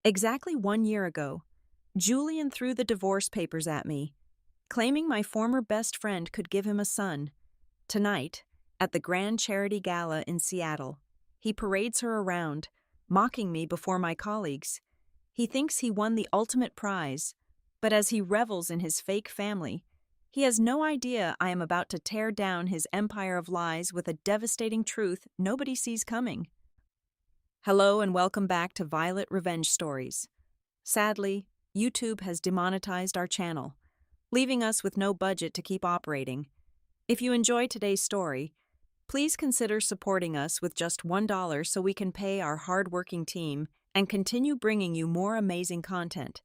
Exactly 1 year ago, Julian threw the divorce papers at me, claiming my former best friend could give him a son. Tonight, at the Grand Charity Gala in Seattle, he parades her around, mocking me before my colleagues. He thinks he won the ultimate prize, but as he revels in his fake family, he has no idea I am about to tear down his empire of lies with a devastating truth nobody sees coming. Hello and welcome back to Violet Revenge Stories. Sadly, YouTube has demonetized our channel, leaving us with no budget to keep operating. If you enjoy today's story, please consider supporting us with just $1 so we can pay our hard-working team and continue bringing you more amazing content.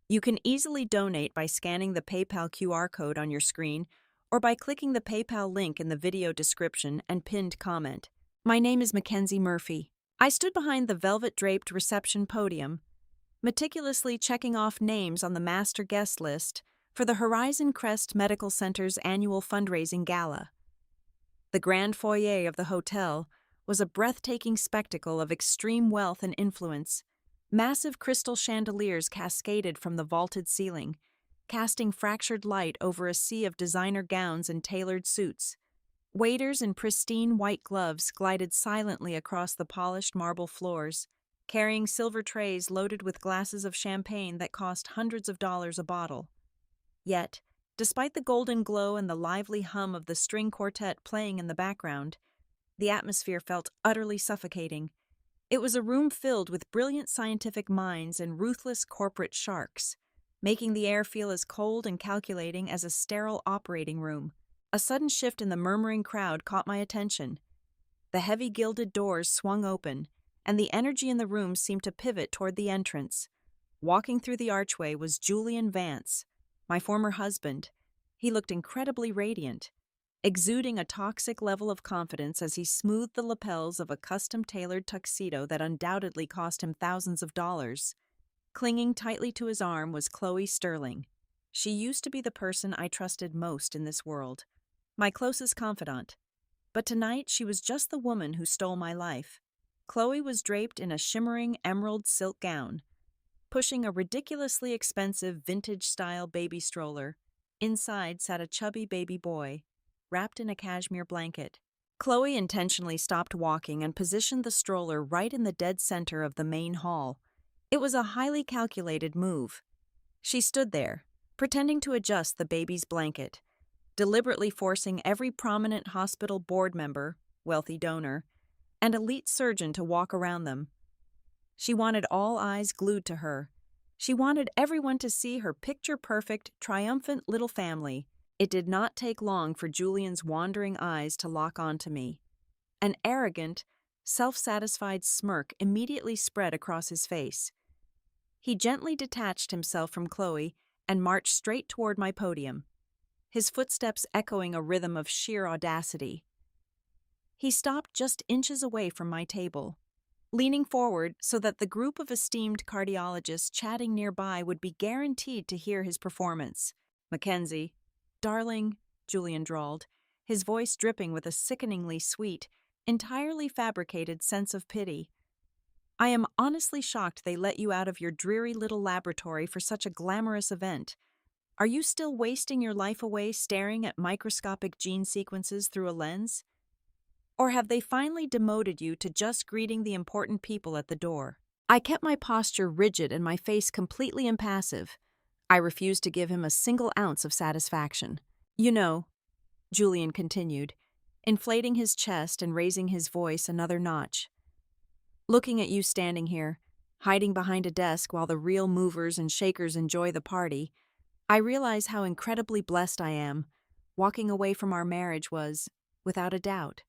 You can easily donate by scanning the PayPal QR code on your screen or by clicking the PayPal link in the video description and pinned comment. My name is Mackenzie Murphy. I stood behind the velvet-draped reception podium, meticulously checking off names on the master guest list for the Horizon Crest Medical Center's annual fundraising gala. The grand foyer of the hotel was a breathtaking spectacle of extreme wealth and influence. Massive crystal chandeliers cascaded from the vaulted ceiling, casting fractured light over a sea of designer gowns and tailored suits. Waiters in pristine white gloves glided silently across the polished marble floors, carrying silver trays loaded with glasses of champagne that cost hundreds of dollars a bottle. Yet, despite the golden glow and the lively hum of the string quartet playing in the background, the atmosphere felt utterly suffocating. It was a room filled with brilliant scientific minds and ruthless corporate sharks, making the air feel as cold and calculating as a sterile operating room. A sudden shift in the murmuring crowd caught my attention. The heavy gilded doors swung open, and the energy in the room seemed to pivot toward the entrance. Walking through the archway was Julian Vance, my former husband. He looked incredibly radiant, exuding a toxic level of confidence as he smoothed the lapels of a custom-tailored tuxedo that undoubtedly cost him thousands of dollars. Clinging tightly to his arm was Chloe Sterling. She used to be the person I trusted most in this world, my closest confidant. But tonight she was just the woman who stole my life. Chloe was draped in a shimmering emerald silk gown, pushing a ridiculously expensive vintage-style baby stroller. Inside sat a chubby baby boy, wrapped in a cashmere blanket. Chloe intentionally stopped walking and positioned the stroller right in the dead center of the main hall. It was a highly calculated move. She stood there, pretending to adjust the baby's blanket, deliberately forcing every prominent hospital board member, wealthy donor, and elite surgeon to walk around them. She wanted all eyes glued to her. She wanted everyone to see her picture-perfect, triumphant little family. It did not take long for Julian's wandering eyes to lock onto me. An arrogant, self-satisfied smirk immediately spread across his face. He gently detached himself from Chloe and marched straight toward my podium, his footsteps echoing a rhythm of sheer audacity. He stopped just inches away from my table, leaning forward so that the group of esteemed cardiologists chatting nearby would be guaranteed to hear his performance. "Mackenzie, darling," Julian drawled, his voice dripping with a sickeningly sweet, entirely fabricated sense of pity. "I am honestly shocked they let you out of your dreary little laboratory for such a glamorous event. Are you still wasting your life away staring at microscopic gene sequences through a lens? Or have they finally demoted you to just greeting the important people at the door?" I kept my posture rigid and my face completely impassive. I refused to give him a single ounce of satisfaction. "You know," Julian continued, inflating his chest and raising his voice another notch, "looking at you standing here, hiding behind a desk while the real movers and shakers enjoy the party, I realize how incredibly blessed I am. Walking away from our marriage was, without a doubt,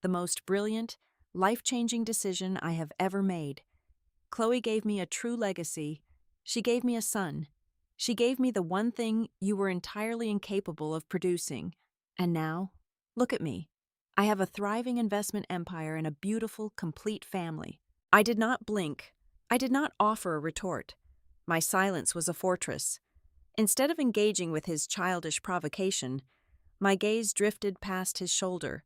the most brilliant, life-changing decision I have ever made. Chloe gave me a true legacy. She gave me a son. She gave me the one thing you were entirely incapable of producing. And now, look at me. I have a thriving investment empire and a beautiful, complete family." I did not blink. I did not offer a retort. My silence was a fortress. Instead of engaging with his childish provocation, my gaze drifted past his shoulder.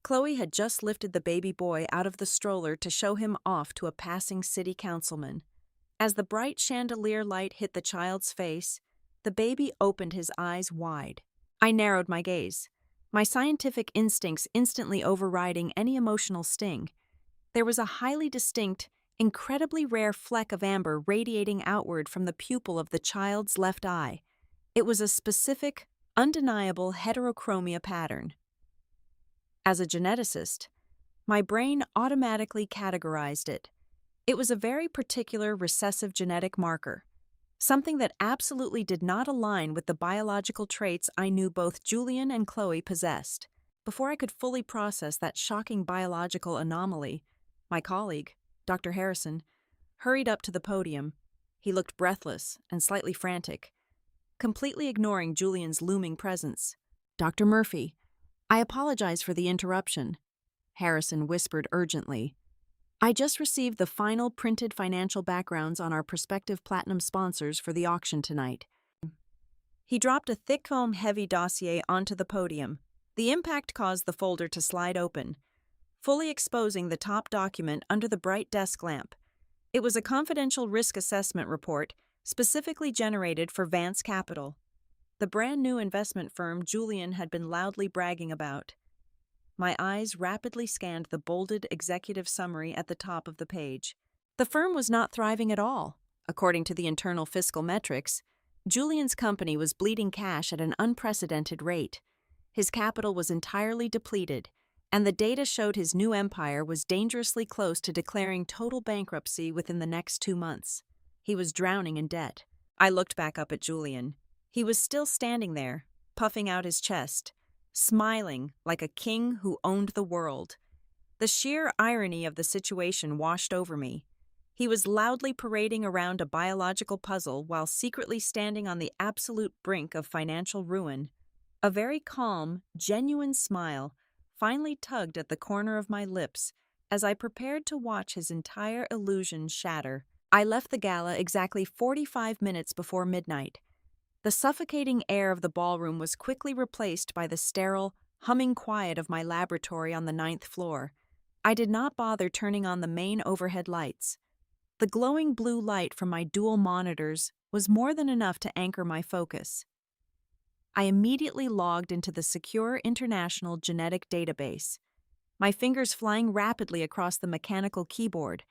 Chloe had just lifted the baby boy out of the stroller to show him off to a passing city councilman. As the bright chandelier light hit the child's face, the baby opened his eyes wide. I narrowed my gaze, my scientific instincts instantly overriding any emotional sting. There was a highly distinct, incredibly rare fleck of amber radiating outward from the pupil of the child's left eye. It was a specific, undeniable heterochromia pattern. As a geneticist, my brain automatically categorized it. It was a very particular recessive genetic marker, something that absolutely did not align with the biological traits I knew both Julian and Chloe possessed. Before I could fully process that shocking biological anomaly, my colleague, Dr. Harrison, hurried up to the podium. He looked breathless and slightly frantic, completely ignoring Julian's looming presence. "Dr. Murphy, I apologize for the interruption," Harrison whispered urgently. "I just received the final printed financial backgrounds on our prospective platinum sponsors for the auction tonight." He dropped a thick foam-heavy dossier onto the podium. The impact caused the folder to slide open, fully exposing the top document under the bright desk lamp. It was a confidential risk assessment report specifically generated for Vance Capital, the brand-new investment firm Julian had been loudly bragging about. My eyes rapidly scanned the bolded executive summary at the top of the page. The firm was not thriving at all. According to the internal fiscal metrics, Julian's company was bleeding cash at an unprecedented rate. His capital was entirely depleted, and the data showed his new empire was dangerously close to declaring total bankruptcy within the next 2 months. He was drowning in debt. I looked back up at Julian. He was still standing there, puffing out his chest, smiling like a king who owned the world. The sheer irony of the situation washed over me. He was loudly parading around a biological puzzle while secretly standing on the absolute brink of financial ruin. A very calm, genuine smile finally tugged at the corner of my lips as I prepared to watch his entire illusion shatter. I left the gala exactly 45 minutes before midnight. The suffocating air of the ballroom was quickly replaced by the sterile, humming quiet of my laboratory on the 9th floor. I did not bother turning on the main overhead lights. The glowing blue light from my dual monitors was more than enough to anchor my focus. I immediately logged into the secure international genetic database, my fingers flying rapidly across the mechanical keyboard.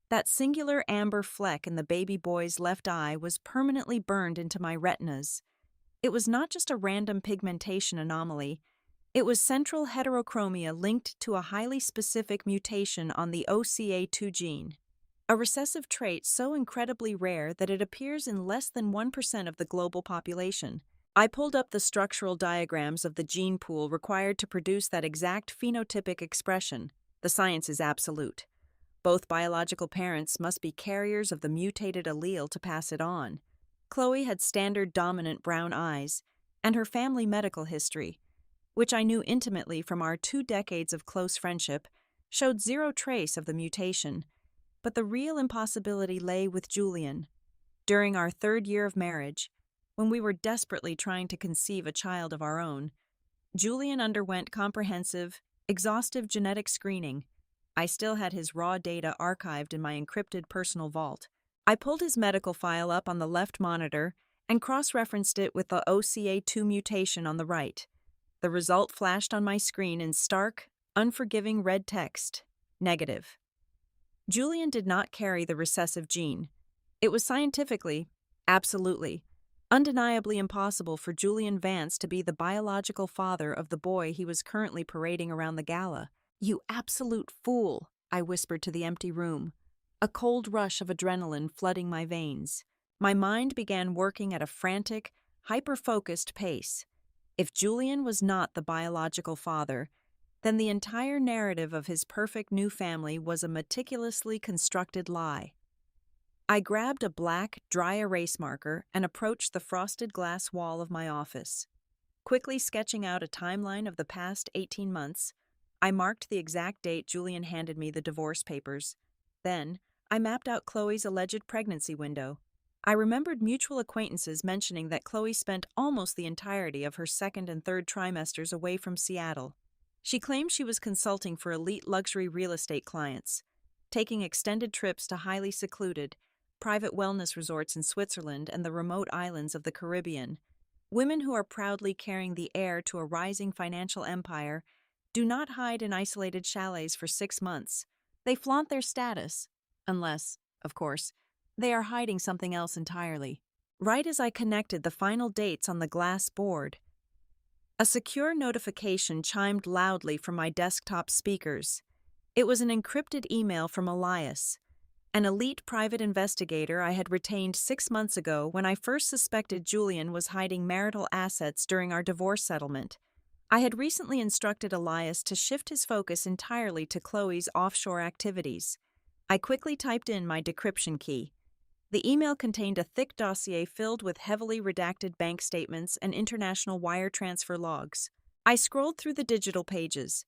That singular amber fleck in the baby boy's left eye was permanently burned into my retinas. It was not just a random pigmentation anomaly. It was central heterochromia linked to a highly specific mutation on the OCA2 gene, a recessive trait so incredibly rare that it appears in less than 1% of the global population. I pulled up the structural diagrams of the gene pool required to produce that exact phenotypic expression. The science is absolute. Both biological parents must be carriers of the mutated allele to pass it on. Chloe had standard dominant brown eyes, and her family medical history, which I knew intimately from our 2 decades of close friendship, showed zero trace of the mutation. But the real impossibility lay with Julian. During our 3rd year of marriage, when we were desperately trying to conceive a child of our own, Julian underwent comprehensive, exhaustive genetic screening. I still had his raw data archived in my encrypted personal vault. I pulled his medical file up on the left monitor and cross-referenced it with the OCA2 mutation on the right. The result flashed on my screen in stark, unforgiving red text: negative. Julian did not carry the recessive gene. It was scientifically, absolutely, undeniably impossible for Julian Vance to be the biological father of the boy he was currently parading around the gala. "You absolute fool," I whispered to the empty room, a cold rush of adrenaline flooding my veins. My mind began working at a frantic, hyper-focused pace. If Julian was not the biological father, then the entire narrative of his perfect new family was a meticulously constructed lie. I grabbed a black, dry erase marker and approached the frosted glass wall of my office. Quickly sketching out a timeline of the past 18 months, I marked the exact date Julian handed me the divorce papers. Then, I mapped out Chloe's alleged pregnancy window. I remembered mutual acquaintances mentioning that Chloe spent almost the entirety of her 2nd and 3rd trimesters away from Seattle. She claimed she was consulting for elite luxury real estate clients, taking extended trips to highly secluded, private wellness resorts in Switzerland and the remote islands of the Caribbean. Women who are proudly carrying the heir to a rising financial empire do not hide in isolated chalets for 6 months. They flaunt their status, unless, of course, they are hiding something else entirely. Right as I connected the final dates on the glass board, a secure notification chimed loudly from my desktop speakers. It was an encrypted email from Elias, an elite private investigator I had retained 6 months ago when I first suspected Julian was hiding marital assets during our divorce settlement. I had recently instructed Elias to shift his focus entirely to Chloe's offshore activities. I quickly typed in my decryption key. The email contained a thick dossier filled with heavily redacted bank statements and international wire transfer logs. I scrolled through the digital pages,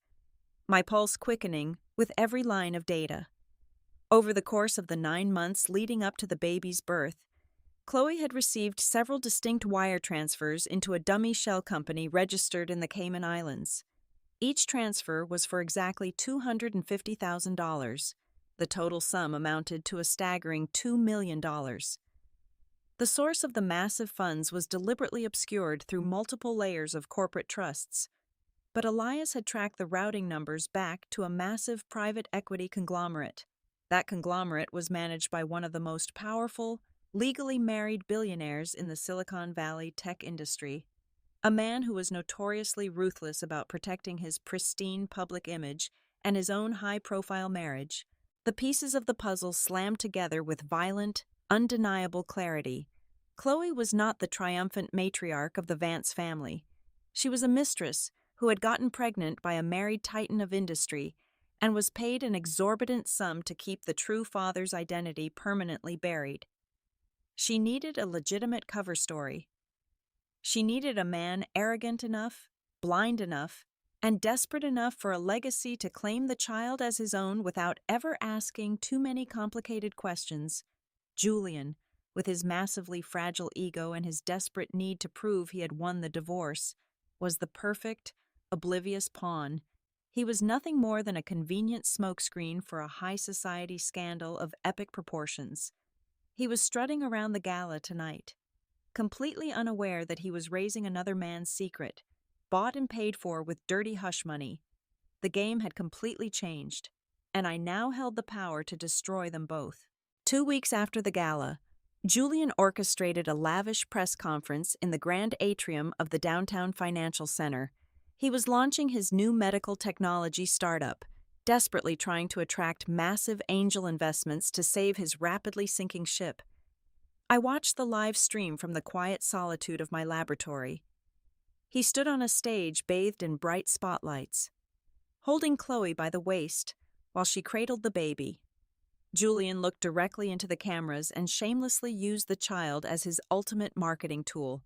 my pulse quickening with every line of data. Over the course of the 9 months leading up to the baby's birth, Chloe had received several distinct wire transfers into a dummy shell company registered in the Cayman Islands. Each transfer was for exactly $250,000. The total sum amounted to a staggering $2 million. The source of the massive funds was deliberately obscured through multiple layers of corporate trusts, but Elias had tracked the routing numbers back to a massive private equity conglomerate. That conglomerate was managed by one of the most powerful, legally married billionaires in the Silicon Valley tech industry, a man who was notoriously ruthless about protecting his pristine public image and his own high-profile marriage. The pieces of the puzzle slammed together with violent, undeniable clarity. Chloe was not the triumphant matriarch of the Vance family. She was a mistress who had gotten pregnant by a married titan of industry and was paid an exorbitant sum to keep the true father's identity permanently buried. She needed a legitimate cover story. She needed a man arrogant enough, blind enough, and desperate enough for a legacy to claim the child as his own without ever asking too many complicated questions. Julian, with his massively fragile ego and his desperate need to prove he had won the divorce, was the perfect, oblivious pawn. He was nothing more than a convenient smokescreen for a high society scandal of epic proportions. He was strutting around the gala tonight, completely unaware that he was raising another man's secret, bought and paid for with dirty hush money. The game had completely changed, and I now held the power to destroy them both. 2 weeks after the gala, Julian orchestrated a lavish press conference in the grand atrium of the downtown financial center. He was launching his new medical technology startup, desperately trying to attract massive angel investments to save his rapidly sinking ship. I watched the live stream from the quiet solitude of my laboratory. He stood on a stage bathed in bright spotlights, holding Chloe by the waist while she cradled the baby. Julian looked directly into the cameras and shamelessly used the child as his ultimate marketing tool.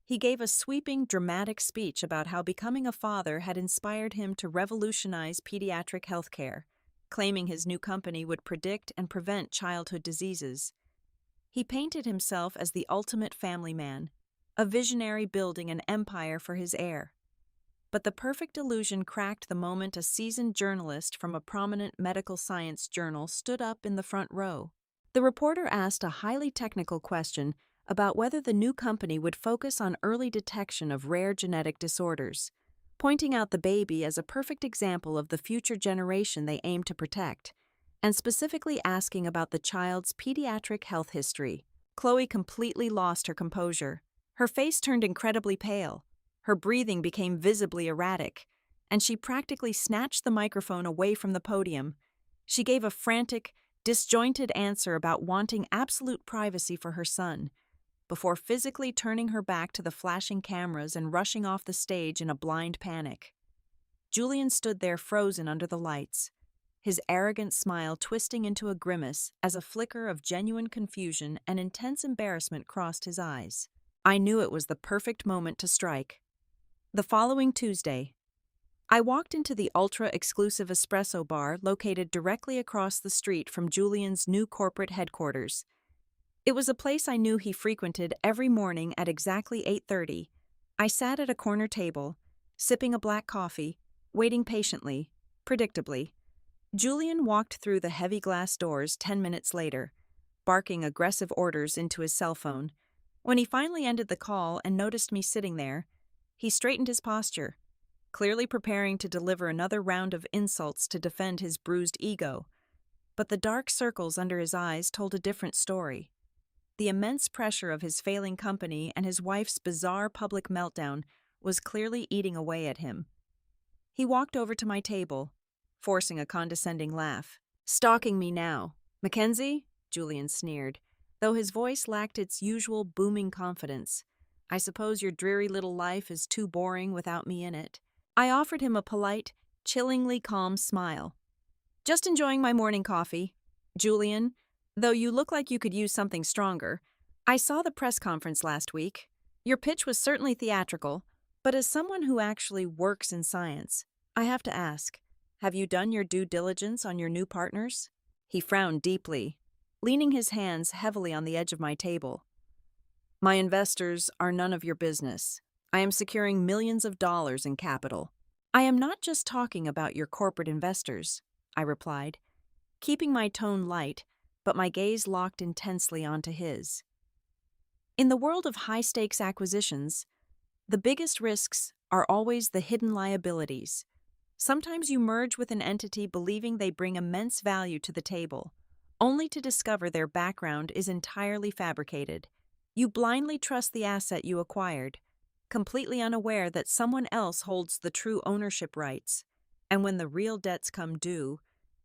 He gave a sweeping, dramatic speech about how becoming a father had inspired him to revolutionize pediatric healthcare, claiming his new company would predict and prevent childhood diseases. He painted himself as the ultimate family man, a visionary building an empire for his heir. But the perfect illusion cracked the moment a seasoned journalist from a prominent medical science journal stood up in the front row. The reporter asked a highly technical question about whether the new company would focus on early detection of rare genetic disorders, pointing out the baby as a perfect example of the future generation they aim to protect, and specifically asking about the child's pediatric health history. Chloe completely lost her composure. Her face turned incredibly pale, her breathing became visibly erratic, and she practically snatched the microphone away from the podium. She gave a frantic, disjointed answer about wanting absolute privacy for her son, before physically turning her back to the flashing cameras and rushing off the stage in a blind panic. Julian stood there frozen under the lights, his arrogant smile twisting into a grimace as a flicker of genuine confusion and intense embarrassment crossed his eyes. I knew it was the perfect moment to strike. The following Tuesday, I walked into the ultra-exclusive espresso bar located directly across the street from Julian's new corporate headquarters. It was a place I knew he frequented every morning at exactly 8:30. I sat at a corner table, sipping a black coffee, waiting patiently, predictably. Julian walked through the heavy glass doors 10 minutes later, barking aggressive orders into his cell phone. When he finally ended the call and noticed me sitting there, he straightened his posture, clearly preparing to deliver another round of insults to defend his bruised ego. But the dark circles under his eyes told a different story. The immense pressure of his failing company and his wife's bizarre public meltdown was clearly eating away at him. He walked over to my table, forcing a condescending laugh. "Stalking me now, Mackenzie?" Julian sneered, though his voice lacked its usual booming confidence. "I suppose your dreary little life is too boring without me in it." I offered him a polite, chillingly calm smile. "Just enjoying my morning coffee. Julian, though you look like you could use something stronger, I saw the press conference last week. Your pitch was certainly theatrical, but as someone who actually works in science, I have to ask, have you done your due diligence on your new partners?" He frowned deeply, leaning his hands heavily on the edge of my table. "My investors are none of your business. I am securing millions of dollars in capital." "I am not just talking about your corporate investors," I replied, keeping my tone light, but my gaze locked intensely onto his. In the world of high-stakes acquisitions, the biggest risks are always the hidden liabilities. Sometimes you merge with an entity believing they bring immense value to the table, only to discover their background is entirely fabricated. You blindly trust the asset you acquired, completely unaware that someone else holds the true ownership rights. And when the real debts come due,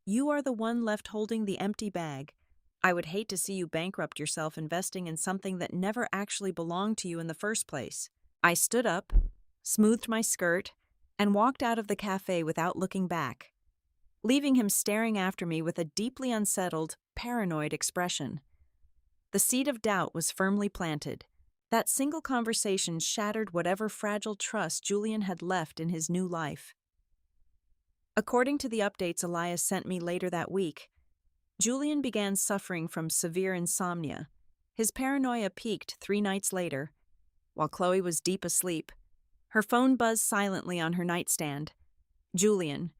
you are the one left holding the empty bag. I would hate to see you bankrupt yourself investing in something that never actually belonged to you in the first place. I stood up, smoothed my skirt, and walked out of the cafe without looking back, leaving him staring after me with a deeply unsettled, paranoid expression. The seed of doubt was firmly planted. That single conversation shattered whatever fragile trust Julian had left in his new life. According to the updates Elias sent me later that week, Julian began suffering from severe insomnia. His paranoia peaked 3 nights later. While Chloe was deep asleep, her phone buzzed silently on her nightstand. Julian,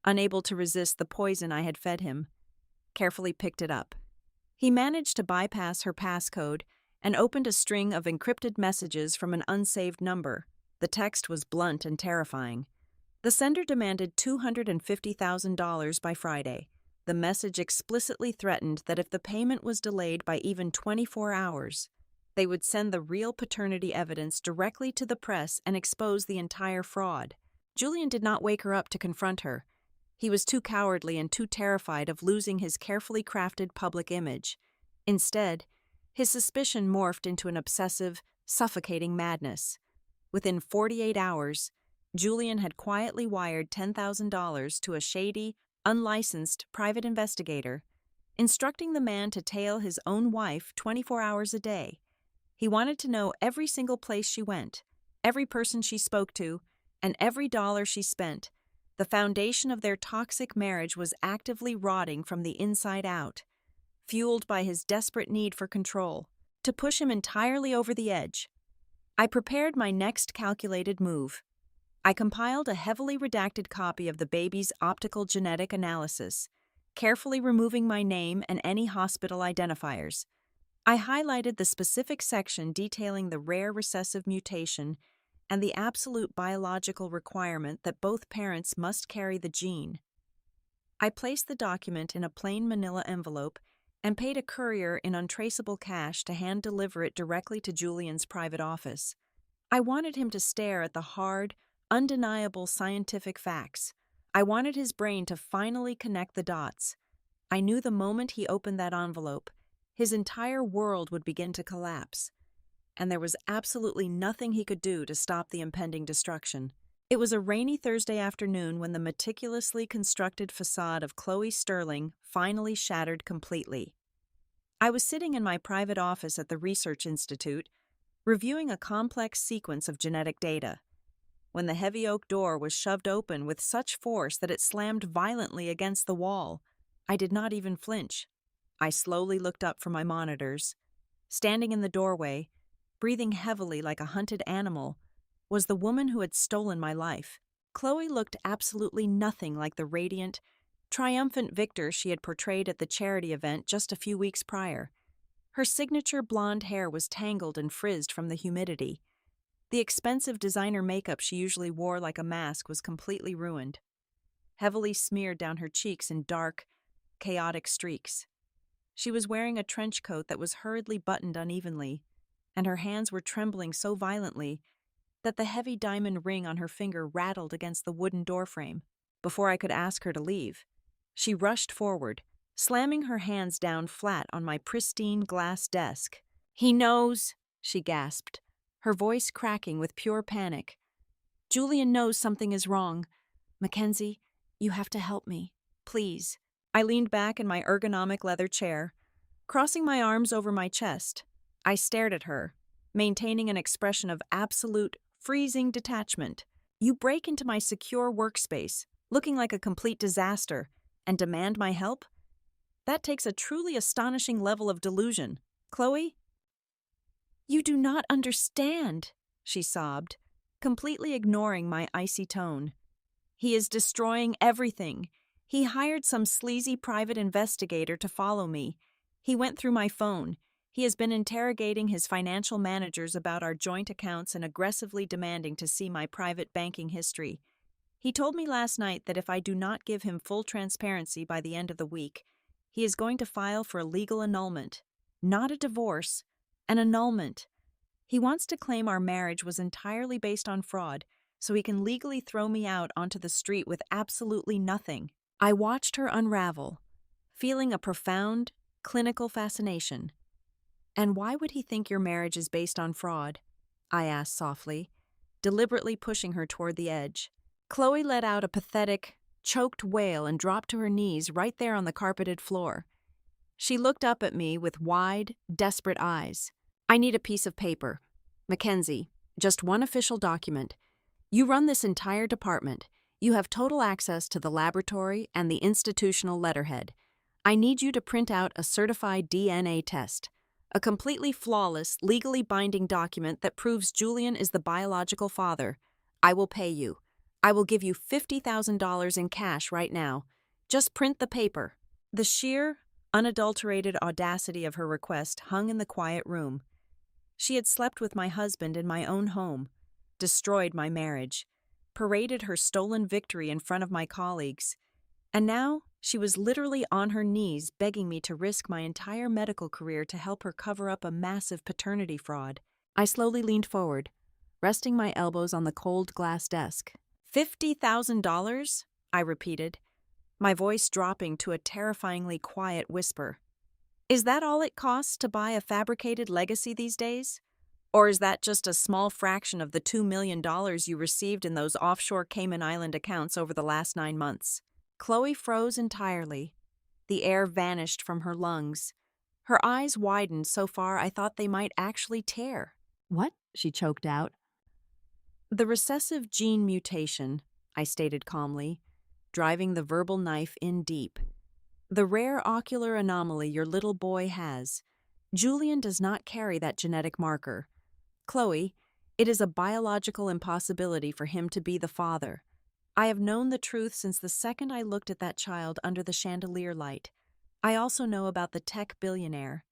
unable to resist the poison I had fed him, carefully picked it up. He managed to bypass her passcode and opened a string of encrypted messages from an unsaved number. The text was blunt and terrifying. The sender demanded $250,000 by Friday. The message explicitly threatened that if the payment was delayed by even 24 hours, they would send the real paternity evidence directly to the press and expose the entire fraud. Julian did not wake her up to confront her. He was too cowardly and too terrified of losing his carefully crafted public image. Instead, his suspicion morphed into an obsessive, suffocating madness. Within 48 hours, Julian had quietly wired $10,000 to a shady, unlicensed private investigator, instructing the man to tail his own wife 24 hours a day. He wanted to know every single place she went, every person she spoke to, and every dollar she spent. The foundation of their toxic marriage was actively rotting from the inside out, fueled by his desperate need for control. To push him entirely over the edge, I prepared my next calculated move. I compiled a heavily redacted copy of the baby's optical genetic analysis, carefully removing my name and any hospital identifiers. I highlighted the specific section detailing the rare recessive mutation and the absolute biological requirement that both parents must carry the gene. I placed the document in a plain manila envelope and paid a courier in untraceable cash to hand-deliver it directly to Julian's private office. I wanted him to stare at the hard, undeniable scientific facts. I wanted his brain to finally connect the dots. I knew the moment he opened that envelope, his entire world would begin to collapse, and there was absolutely nothing he could do to stop the impending destruction. It was a rainy Thursday afternoon when the meticulously constructed facade of Chloe Sterling finally shattered completely. I was sitting in my private office at the Research Institute, reviewing a complex sequence of genetic data, when the heavy oak door was shoved open with such force that it slammed violently against the wall. I did not even flinch. I slowly looked up from my monitors. Standing in the doorway, breathing heavily like a hunted animal, was the woman who had stolen my life. Chloe looked absolutely nothing like the radiant, triumphant victor she had portrayed at the charity event just a few weeks prior. Her signature blonde hair was tangled and frizzed from the humidity. The expensive designer makeup she usually wore like a mask was completely ruined, heavily smeared down her cheeks in dark, chaotic streaks. She was wearing a trench coat that was hurriedly buttoned unevenly, and her hands were trembling so violently that the heavy diamond ring on her finger rattled against the wooden doorframe. Before I could ask her to leave, she rushed forward, slamming her hands down flat on my pristine glass desk. "He knows," she gasped, her voice cracking with pure panic. "Julian knows something is wrong. Mackenzie, you have to help me. Please." I leaned back in my ergonomic leather chair, crossing my arms over my chest. I stared at her, maintaining an expression of absolute, freezing detachment. "You break into my secure workspace, looking like a complete disaster, and demand my help? That takes a truly astonishing level of delusion. Chloe?" "You do not understand," she sobbed, completely ignoring my icy tone. "He is destroying everything. He hired some sleazy private investigator to follow me. He went through my phone. He has been interrogating his financial managers about our joint accounts and aggressively demanding to see my private banking history. He told me last night that if I do not give him full transparency by the end of the week, he is going to file for a legal annulment. Not a divorce, an annulment. He wants to claim our marriage was entirely based on fraud, so he can legally throw me out onto the street with absolutely nothing." I watched her unravel, feeling a profound, clinical fascination. "And why would he think your marriage is based on fraud?" I asked softly, deliberately pushing her toward the edge. Chloe let out a pathetic, choked wail and dropped to her knees right there on the carpeted floor. She looked up at me with wide, desperate eyes. "I need a piece of paper. Mackenzie, just one official document. You run this entire department. You have total access to the laboratory and the institutional letterhead. I need you to print out a certified DNA test. A completely flawless, legally binding document that proves Julian is the biological father. I will pay you. I will give you $50,000 in cash right now. Just print the paper." The sheer, unadulterated audacity of her request hung in the quiet room. She had slept with my husband in my own home, destroyed my marriage, paraded her stolen victory in front of my colleagues, and now she was literally on her knees begging me to risk my entire medical career to help her cover up a massive paternity fraud. I slowly leaned forward, resting my elbows on the cold glass desk. $50,000? I repeated, my voice dropping to a terrifyingly quiet whisper. "Is that all it costs to buy a fabricated legacy these days? Or is that just a small fraction of the $2 million you received in those offshore Cayman Island accounts over the last 9 months?" Chloe froze entirely. The air vanished from her lungs. Her eyes widened so far I thought they might actually tear. "What?" she choked out. "The recessive gene mutation," I stated calmly, driving the verbal knife in deep. "The rare ocular anomaly your little boy has. Julian does not carry that genetic marker. Chloe, it is a biological impossibility for him to be the father. I have known the truth since the second I looked at that child under the chandelier light. I also know about the tech billionaire,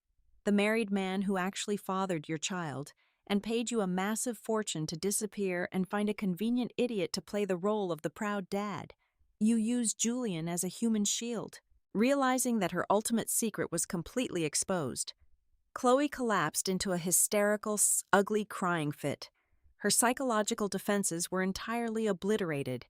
the married man who actually fathered your child and paid you a massive fortune to disappear and find a convenient idiot to play the role of the proud dad. You used Julian as a human shield." Realizing that her ultimate secret was completely exposed, Chloe collapsed into a hysterical, ugly crying fit. Her psychological defenses were entirely obliterated.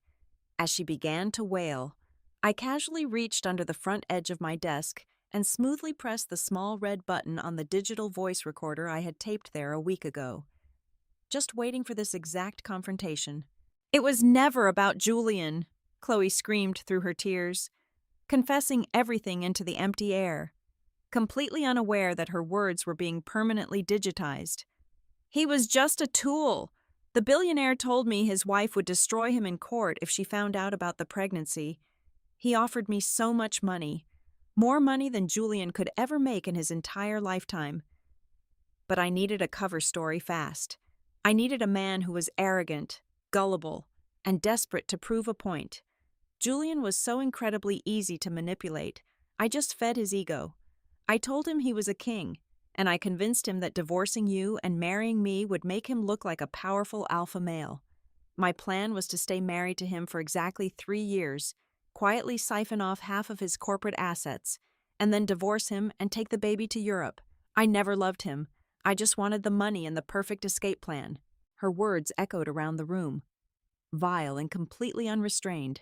As she began to wail, I casually reached under the front edge of my desk and smoothly pressed the small red button on the digital voice recorder I had taped there a week ago, just waiting for this exact confrontation. "It was never about Julian," Chloe screamed through her tears, confessing everything into the empty air, completely unaware that her words were being permanently digitized. "He was just a tool. The billionaire told me his wife would destroy him in court if she found out about the pregnancy. He offered me so much money, more money than Julian could ever make in his entire lifetime. But I needed a cover story fast. I needed a man who was arrogant, gullible, and desperate to prove a point. Julian was so incredibly easy to manipulate. I just fed his ego. I told him he was a king. and I convinced him that divorcing you and marrying me would make him look like a powerful alpha male. My plan was to stay married to him for exactly 3 years, quietly siphon off half of his corporate assets, and then divorce him and take the baby to Europe. I never loved him. I just wanted the money and the perfect escape plan. Her words echoed around the room, vile and completely unrestrained.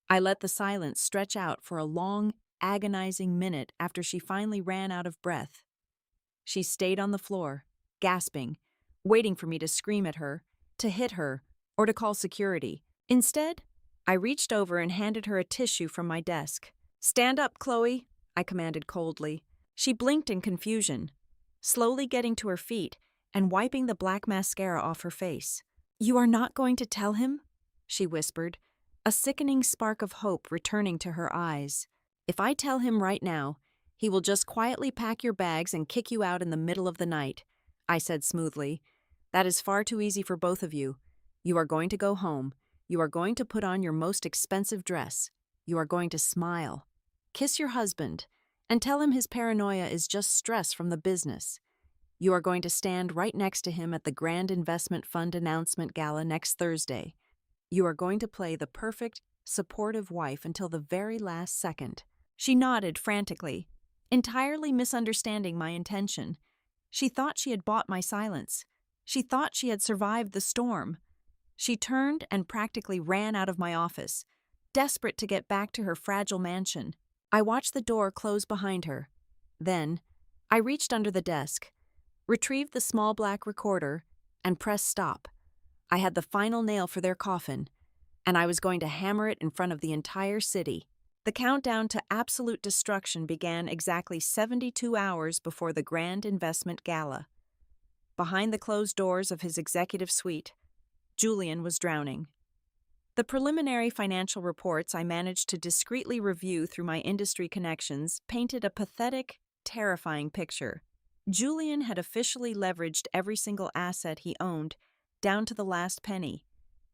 I let the silence stretch out for a long, agonizing minute after she finally ran out of breath. She stayed on the floor, gasping, waiting for me to scream at her, to hit her, or to call security. Instead, I reached over and handed her a tissue from my desk. "Stand up, Chloe," I commanded coldly. She blinked in confusion, slowly getting to her feet and wiping the black mascara off her face. "You are not going to tell him?" she whispered, a sickening spark of hope returning to her eyes. "If I tell him right now, he will just quietly pack your bags and kick you out in the middle of the night," I said smoothly. "That is far too easy for both of you. You are going to go home. You are going to put on your most expensive dress. You are going to smile, kiss your husband, and tell him his paranoia is just stress from the business. You are going to stand right next to him at the Grand Investment Fund announcement gala next Thursday. You are going to play the perfect, supportive wife until the very last second." She nodded frantically, entirely misunderstanding my intention. She thought she had bought my silence. She thought she had survived the storm. She turned and practically ran out of my office, desperate to get back to her fragile mansion. I watched the door close behind her. Then, I reached under the desk, retrieved the small black recorder, and pressed stop. I had the final nail for their coffin, and I was going to hammer it in front of the entire city. The countdown to absolute destruction began exactly 72 hours before the Grand Investment Gala. Behind the closed doors of his executive suite, Julian was drowning. The preliminary financial reports I managed to discreetly review through my industry connections painted a pathetic, terrifying picture. Julian had officially leveraged every single asset he owned, down to the last penny.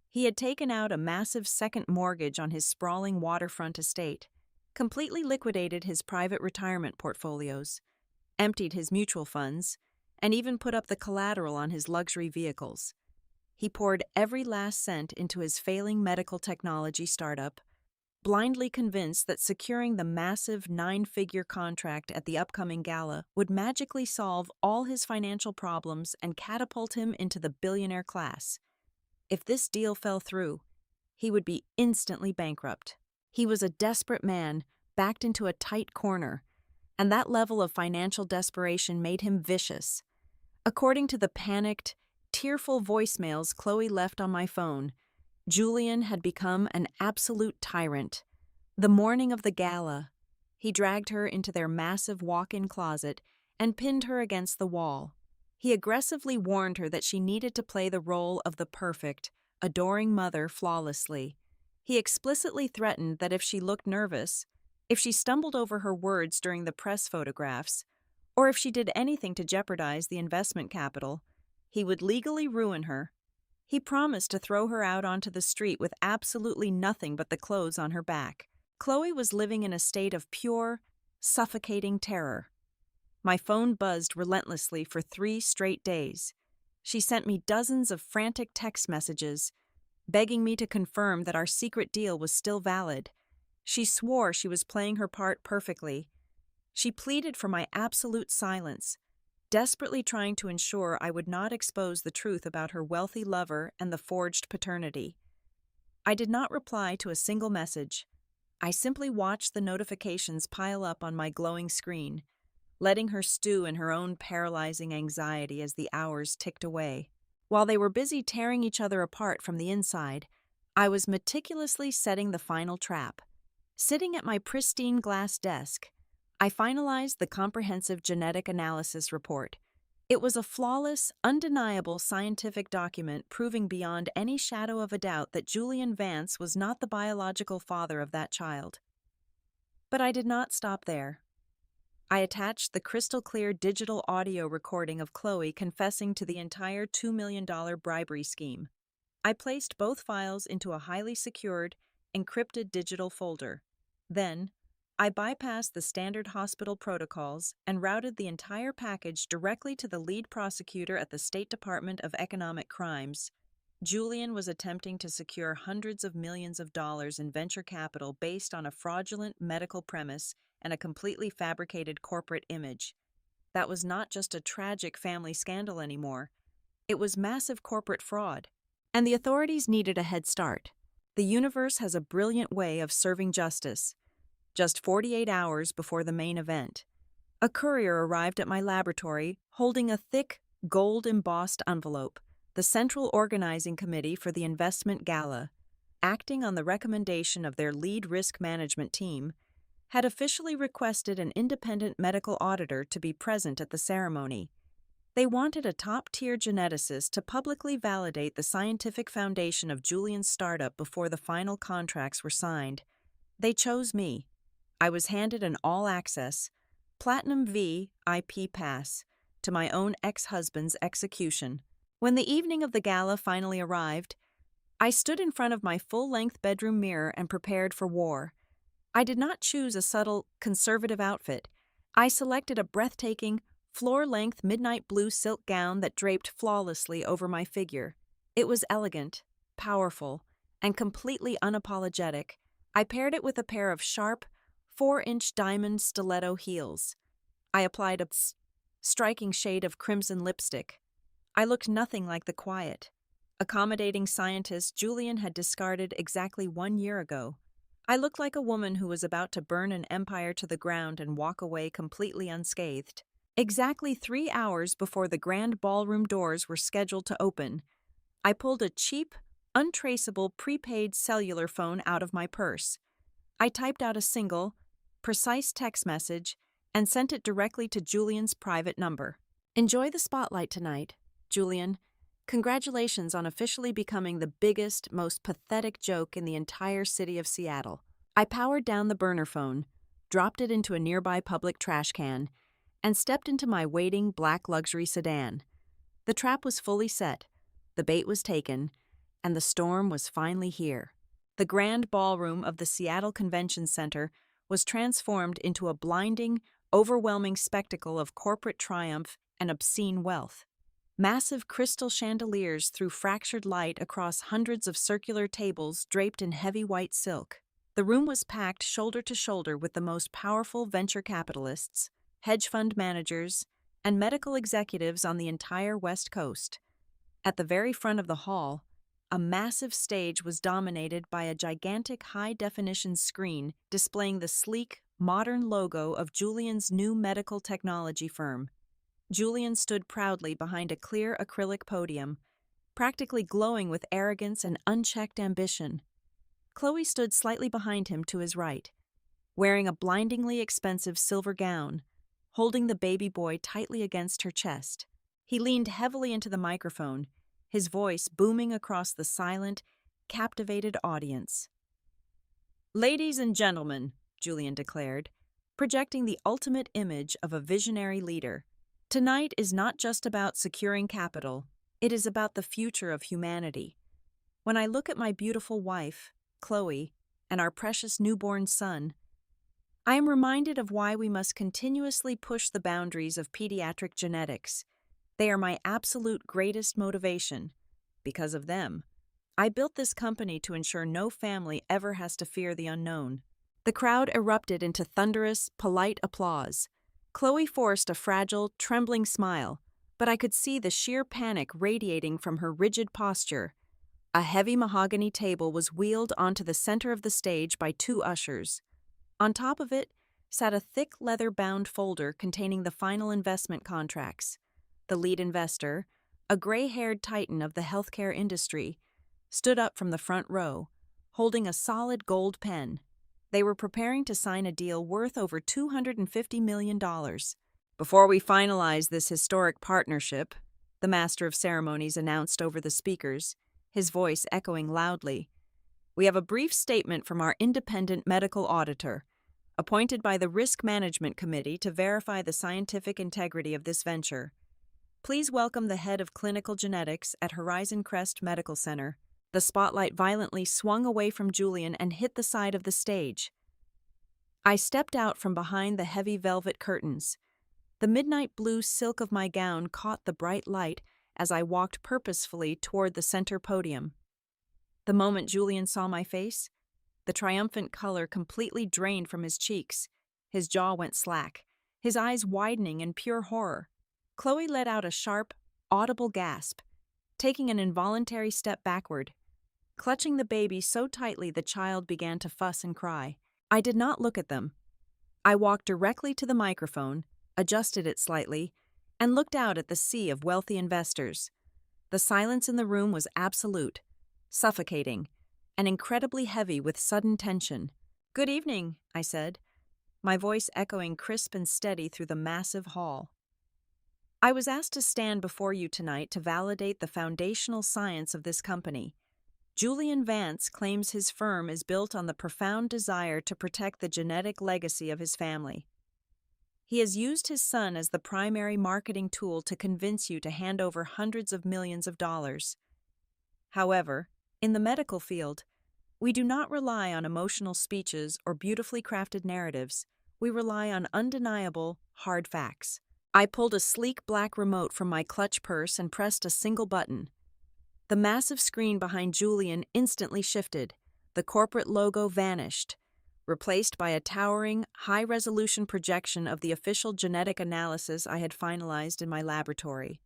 He had taken out a massive second mortgage on his sprawling waterfront estate, completely liquidated his private retirement portfolios, emptied his mutual funds, and even put up the collateral on his luxury vehicles. He poured every last cent into his failing medical technology startup, blindly convinced that securing the massive 9-figure contract at the upcoming gala would magically solve all his financial problems and catapult him into the billionaire class. If this deal fell through, he would be instantly bankrupt. He was a desperate man, backed into a tight corner, and that level of financial desperation made him vicious. According to the panicked, tearful voicemails Chloe left on my phone, Julian had become an absolute tyrant. The morning of the gala, he dragged her into their massive walk-in closet and pinned her against the wall. He aggressively warned her that she needed to play the role of the perfect, adoring mother flawlessly. He explicitly threatened that if she looked nervous, if she stumbled over her words during the press photographs, or if she did anything to jeopardize the investment capital, he would legally ruin her. He promised to throw her out onto the street with absolutely nothing but the clothes on her back. Chloe was living in a state of pure, suffocating terror. My phone buzzed relentlessly for 3 straight days. She sent me dozens of frantic text messages, begging me to confirm that our secret deal was still valid. She swore she was playing her part perfectly. She pleaded for my absolute silence, desperately trying to ensure I would not expose the truth about her wealthy lover and the forged paternity. I did not reply to a single message. I simply watched the notifications pile up on my glowing screen, letting her stew in her own paralyzing anxiety as the hours ticked away. While they were busy tearing each other apart from the inside, I was meticulously setting the final trap. Sitting at my pristine glass desk, I finalized the comprehensive genetic analysis report. It was a flawless, undeniable scientific document proving beyond any shadow of a doubt that Julian Vance was not the biological father of that child. But I did not stop there. I attached the crystal-clear digital audio recording of Chloe confessing to the entire $2 million bribery scheme. I placed both files into a highly secured, encrypted digital folder. Then, I bypassed the standard hospital protocols and routed the entire package directly to the lead prosecutor at the State Department of Economic Crimes. Julian was attempting to secure hundreds of millions of dollars in venture capital based on a fraudulent medical premise and a completely fabricated corporate image. That was not just a tragic family scandal anymore. It was massive corporate fraud. And the authorities needed a head start. The universe has a brilliant way of serving justice. Just 48 hours before the main event, a courier arrived at my laboratory holding a thick, gold-embossed envelope. The Central Organizing Committee for the Investment Gala, acting on the recommendation of their lead risk management team, had officially requested an independent medical auditor to be present at the ceremony. They wanted a top-tier geneticist to publicly validate the scientific foundation of Julian's startup before the final contracts were signed. They chose me. I was handed an all-access, Platinum VIP pass to my own ex-husband's execution. When the evening of the gala finally arrived, I stood in front of my full-length bedroom mirror and prepared for war. I did not choose a subtle, conservative outfit. I selected a breathtaking, floor-length midnight blue silk gown that draped flawlessly over my figure. It was elegant, powerful, and completely unapologetic. I paired it with a pair of sharp, 4-inch diamond stiletto heels. I applied a striking shade of crimson lipstick. I looked nothing like the quiet, accommodating scientist Julian had discarded exactly 1 year ago. I looked like a woman who was about to burn an empire to the ground and walk away completely unscathed. Exactly 3 hours before the grand ballroom doors were scheduled to open, I pulled a cheap, untraceable prepaid cellular phone out of my purse. I typed out a single, precise text message and sent it directly to Julian's private number. "Enjoy the spotlight tonight, Julian. Congratulations on officially becoming the biggest, most pathetic joke in the entire city of Seattle." I powered down the burner phone, dropped it into a nearby public trash can, and stepped into my waiting black luxury sedan. The trap was fully set, the bait was taken, and the storm was finally here. The grand ballroom of the Seattle Convention Center was transformed into a blinding, overwhelming spectacle of corporate triumph and obscene wealth. Massive crystal chandeliers threw fractured light across hundreds of circular tables draped in heavy white silk. The room was packed shoulder to shoulder with the most powerful venture capitalists, hedge fund managers, and medical executives on the entire West Coast. At the very front of the hall, a massive stage was dominated by a gigantic high-definition screen displaying the sleek, modern logo of Julian's new medical technology firm. Julian stood proudly behind a clear acrylic podium, practically glowing with arrogance and unchecked ambition. Chloe stood slightly behind him to his right, wearing a blindingly expensive silver gown, holding the baby boy tightly against her chest. He leaned heavily into the microphone, his voice booming across the silent, captivated audience. "Ladies and gentlemen," Julian declared, projecting the ultimate image of a visionary leader, "tonight is not just about securing capital, it is about the future of humanity. When I look at my beautiful wife, Chloe, and our precious newborn son, I am reminded of why we must continuously push the boundaries of pediatric genetics. They are my absolute greatest motivation. Because of them, I built this company to ensure no family ever has to fear the unknown." The crowd erupted into thunderous, polite applause. Chloe forced a fragile, trembling smile, but I could see the sheer panic radiating from her rigid posture. A heavy mahogany table was wheeled onto the center of the stage by 2 ushers. On top of it sat a thick leather-bound folder containing the final investment contracts. The lead investor, a gray-haired titan of the healthcare industry, stood up from the front row, holding a solid gold pen. They were preparing to sign a deal worth over $250 million. "Before we finalize this historic partnership," the master of ceremonies announced over the speakers, his voice echoing loudly, "we have a brief statement from our independent medical auditor, appointed by the Risk Management Committee to verify the scientific integrity of this venture. Please welcome the head of clinical genetics at Horizon Crest Medical Center." The spotlight violently swung away from Julian and hit the side of the stage. I stepped out from behind the heavy velvet curtains. The midnight blue silk of my gown caught the bright light as I walked purposefully toward the center podium. The moment Julian saw my face, the triumphant color completely drained from his cheeks. His jaw went slack, his eyes widening in pure horror. Chloe let out a sharp, audible gasp, taking an involuntary step backward. Clutching the baby so tightly the child began to fuss and cry. I did not look at them. I walked directly to the microphone, adjusted it slightly, and looked out at the sea of wealthy investors. The silence in the room was absolute, suffocating, and incredibly heavy with sudden tension. "Good evening," I said, my voice echoing crisp and steady through the massive hall. "I was asked to stand before you tonight to validate the foundational science of this company. Julian Vance claims his firm is built on the profound desire to protect the genetic legacy of his family. He has used his son as the primary marketing tool to convince you to hand over hundreds of millions of dollars. However, in the medical field, we do not rely on emotional speeches or beautifully crafted narratives. We rely on undeniable, hard facts." I pulled a sleek black remote from my clutch purse and pressed a single button. The massive screen behind Julian instantly shifted. The corporate logo vanished, replaced by a towering, high-resolution projection of the official genetic analysis I had finalized in my laboratory.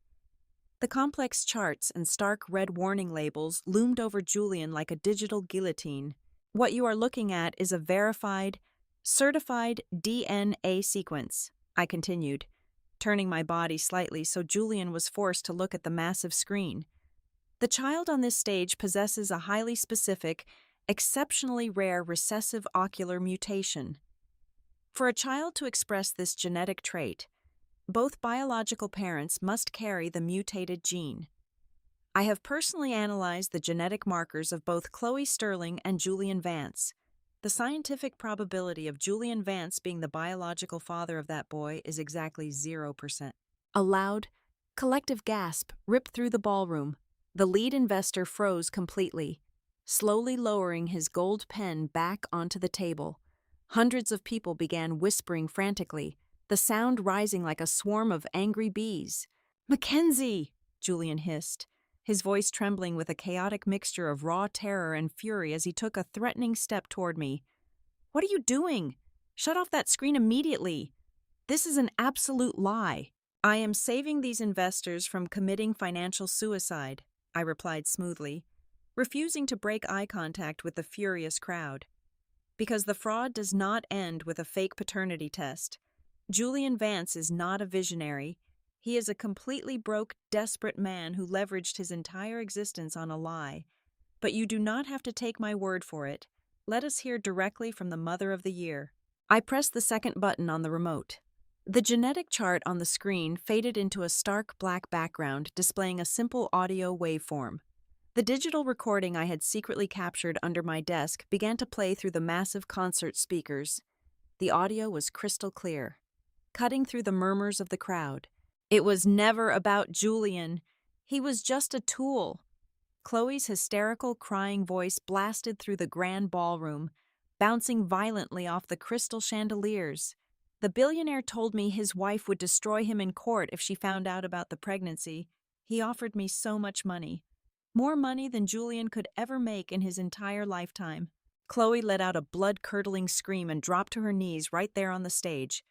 The complex charts and stark red warning labels loomed over Julian like a digital guillotine. "What you are looking at is a verified, certified DNA sequence," I continued, turning my body slightly so Julian was forced to look at the massive screen. "The child on this stage possesses a highly specific, exceptionally rare recessive ocular mutation. For a child to express this genetic trait, both biological parents must carry the mutated gene. I have personally analyzed the genetic markers of both Chloe Sterling and Julian Vance. The scientific probability of Julian Vance being the biological father of that boy is exactly 0%. A loud, collective gasp ripped through the ballroom. The lead investor froze completely, slowly lowering his gold pen back onto the table. Hundreds of people began whispering frantically, the sound rising like a swarm of angry bees. "Mackenzie!" Julian hissed, his voice trembling with a chaotic mixture of raw terror and fury as he took a threatening step toward me. "What are you doing? Shut off that screen immediately. This is an absolute lie." "I am saving these investors from committing financial suicide," I replied smoothly, refusing to break eye contact with the furious crowd. "Because the fraud does not end with a fake paternity test. Julian Vance is not a visionary. He is a completely broke, desperate man who leveraged his entire existence on a lie. But you do not have to take my word for it. Let us hear directly from the mother of the year." I pressed the second button on the remote. The genetic chart on the screen faded into a stark black background displaying a simple audio waveform. The digital recording I had secretly captured under my desk began to play through the massive concert speakers. The audio was crystal clear, cutting through the murmurs of the crowd. "It was never about Julian. He was just a tool." Chloe's hysterical, crying voice blasted through the grand ballroom, bouncing violently off the crystal chandeliers. "The billionaire told me his wife would destroy him in court if she found out about the pregnancy. He offered me so much money. More money than Julian could ever make in his entire lifetime." Chloe let out a blood-curdling scream and dropped to her knees right there on the stage,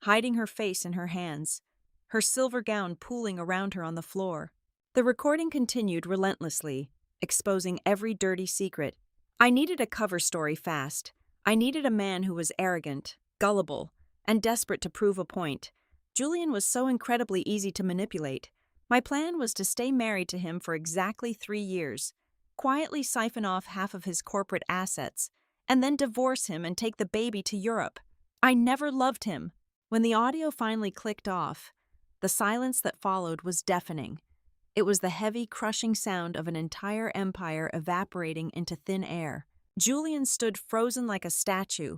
hiding her face in her hands, her silver gown pooling around her on the floor. The recording continued relentlessly, exposing every dirty secret. I needed a cover story fast. I needed a man who was arrogant, gullible, and desperate to prove a point. Julian was so incredibly easy to manipulate. My plan was to stay married to him for exactly 3 years, quietly siphon off half of his corporate assets, and then divorce him and take the baby to Europe. I never loved him. When the audio finally clicked off, the silence that followed was deafening. It was the heavy, crushing sound of an entire empire evaporating into thin air. Julian stood frozen like a statue,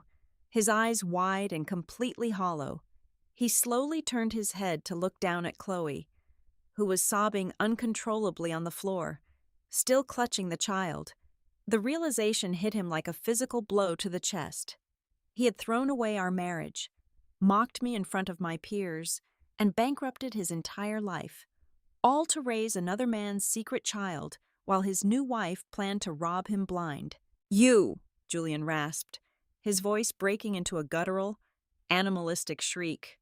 his eyes wide and completely hollow. He slowly turned his head to look down at Chloe, who was sobbing uncontrollably on the floor, still clutching the child. The realization hit him like a physical blow to the chest. He had thrown away our marriage, mocked me in front of my peers, and bankrupted his entire life, all to raise another man's secret child while his new wife planned to rob him blind. You, Julian rasped, his voice breaking into a guttural, animalistic shriek.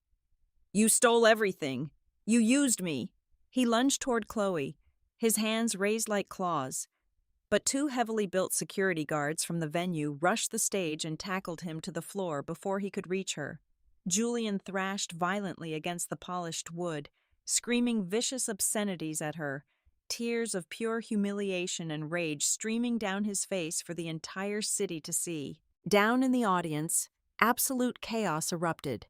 You stole everything. You used me. He lunged toward Chloe, his hands raised like claws, but two heavily built security guards from the venue rushed the stage and tackled him to the floor before he could reach her. Julian thrashed violently against the polished wood, screaming vicious obscenities at her, tears of pure humiliation and rage streaming down his face for the entire city to see. Down in the audience, absolute chaos erupted.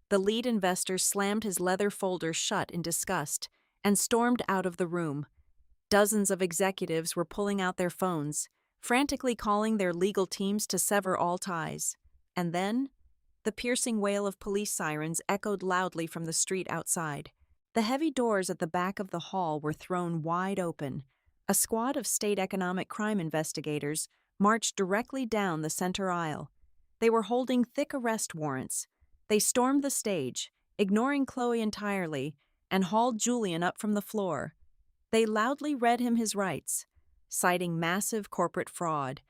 The lead investor slammed his leather folder shut in disgust and stormed out of the room. Dozens of executives were pulling out their phones, frantically calling their legal teams to sever all ties. And then, the piercing wail of police sirens echoed loudly from the street outside. The heavy doors at the back of the hall were thrown wide open. A squad of state economic crime investigators marched directly down the center aisle. They were holding thick arrest warrants. They stormed the stage, ignoring Chloe entirely, and hauled Julian up from the floor. They loudly read him his rights, citing massive corporate fraud,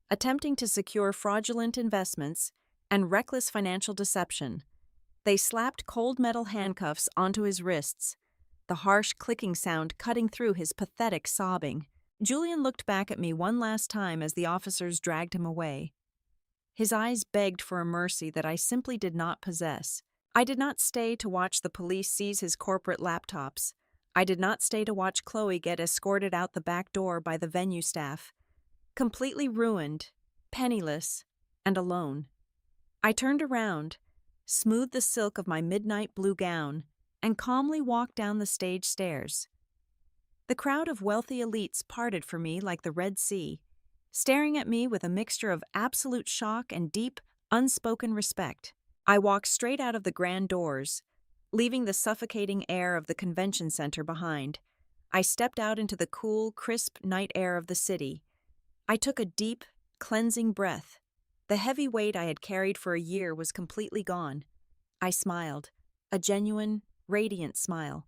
attempting to secure fraudulent investments, and reckless financial deception. They slapped cold metal handcuffs onto his wrists, the harsh clicking sound cutting through his pathetic sobbing. Julian looked back at me one last time as the officers dragged him away. His eyes begged for a mercy that I simply did not possess. I did not stay to watch the police seize his corporate laptops. I did not stay to watch Chloe get escorted out the back door by the venue staff. Completely ruined, penniless, and alone. I turned around, smoothed the silk of my midnight blue gown, and calmly walked down the stage stairs. The crowd of wealthy elites parted for me like the Red Sea, staring at me with a mixture of absolute shock and deep, unspoken respect. I walked straight out of the grand doors, leaving the suffocating air of the convention center behind. I stepped out into the cool, crisp night air of the city. I took a deep, cleansing breath. The heavy weight I had carried for a year was completely gone. I smiled, a genuine, radiant smile,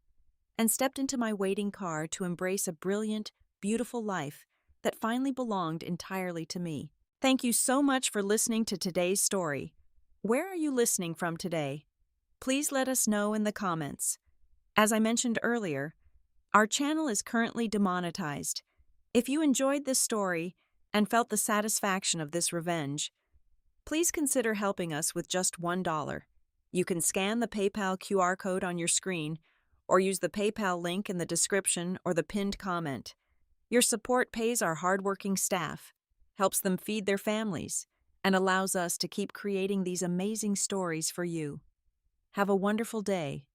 and stepped into my waiting car to embrace a brilliant, beautiful life that finally belonged entirely to me. Thank you so much for listening to today's story. Where are you listening from today? Please let us know in the comments. As I mentioned earlier, our channel is currently demonetized. If you enjoyed this story and felt the satisfaction of this revenge, please consider helping us with just $1. You can scan the PayPal QR code on your screen or use the PayPal link in the description or the pinned comment. Your support pays our hardworking staff, helps them feed their families, and allows us to keep creating these amazing stories for you. Have a wonderful day.